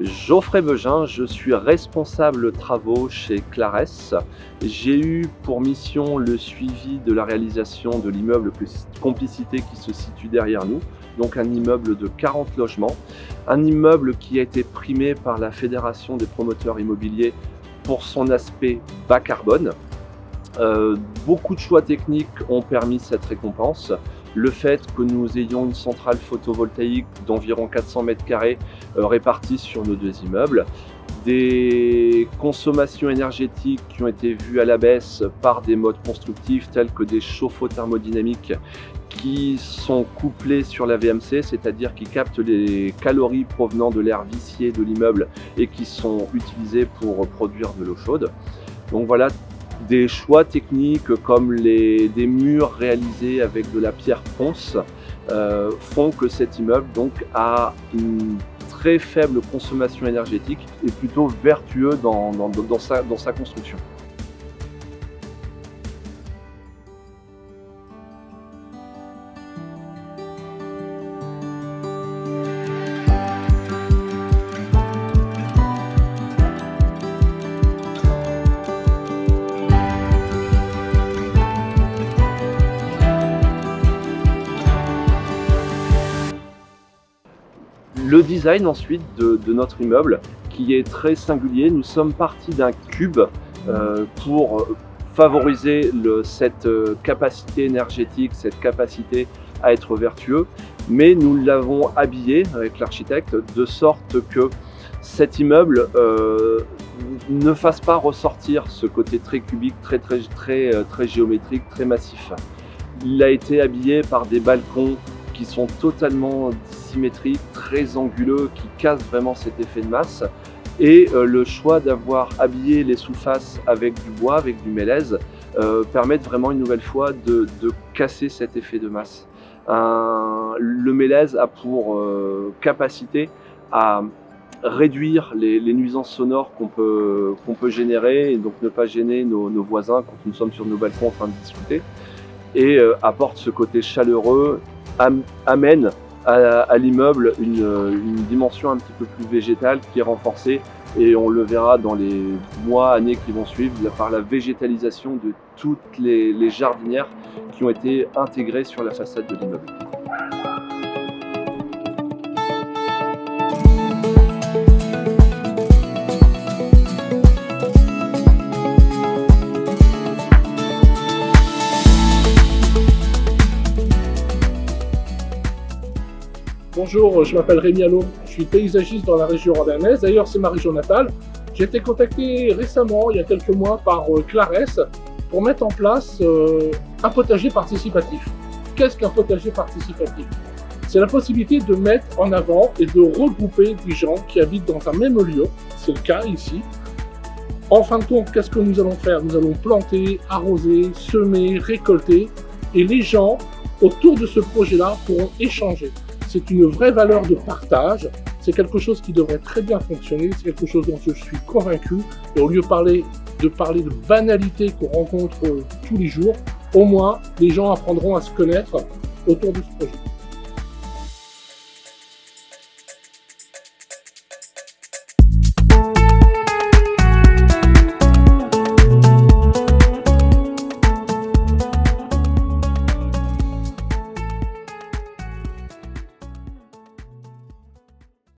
Geoffrey Beugin, je suis responsable travaux chez Clarès. J'ai eu pour mission le suivi de la réalisation de l'immeuble Complicité qui se situe derrière nous, donc un immeuble de 40 logements, un immeuble qui a été primé par la Fédération des promoteurs immobiliers pour son aspect bas carbone. Beaucoup de choix techniques ont permis cette récompense. Le fait que nous ayons une centrale photovoltaïque d'environ 400 m² répartie sur nos deux immeubles, des consommations énergétiques qui ont été vues à la baisse par des modes constructifs tels que des chauffe-eau thermodynamiques qui sont couplés sur la VMC, c'est-à-dire qui captent les calories provenant de l'air vicié de l'immeuble et qui sont utilisées pour produire de l'eau chaude. Donc voilà, des choix techniques comme des murs réalisés avec de la pierre ponce font que cet immeuble donc, a une très faible consommation énergétique et plutôt vertueux dans sa construction. Le design ensuite de notre immeuble qui est très singulier. Nous sommes partis d'un cube pour favoriser cette capacité énergétique, cette capacité à être vertueux, mais nous l'avons habillé avec l'architecte de sorte que cet immeuble ne fasse pas ressortir ce côté très cubique, très géométrique, très massif. Il a été habillé par des balcons qui sont totalement dissymétriques, très anguleux, qui cassent vraiment cet effet de masse. Et le choix d'avoir habillé les sous-faces avec du bois, avec du mélèze, permet vraiment une nouvelle fois de casser cet effet de masse. Le mélèze a pour capacité à réduire les nuisances sonores qu'on peut générer et donc ne pas gêner nos voisins quand nous sommes sur nos balcons en train de discuter, et apporte ce côté chaleureux, amène à l'immeuble une dimension un petit peu plus végétale qui est renforcée, et on le verra dans les mois, années qui vont suivre par la végétalisation de toutes les jardinières qui ont été intégrées sur la façade de l'immeuble. Bonjour, je m'appelle Rémi Allot, je suis paysagiste dans la région orléanaise, d'ailleurs c'est ma région natale. J'ai été contacté récemment, il y a quelques mois, par Clarès pour mettre en place un potager participatif. Qu'est-ce qu'un potager participatif? C'est la possibilité de mettre en avant et de regrouper des gens qui habitent dans un même lieu, c'est le cas ici. En fin de compte, qu'est-ce que nous allons faire? Nous allons planter, arroser, semer, récolter, et les gens autour de ce projet-là pourront échanger. C'est une vraie valeur de partage, c'est quelque chose qui devrait très bien fonctionner, c'est quelque chose dont je suis convaincu. Et au lieu de parler de banalités qu'on rencontre tous les jours, au moins les gens apprendront à se connaître autour de ce projet.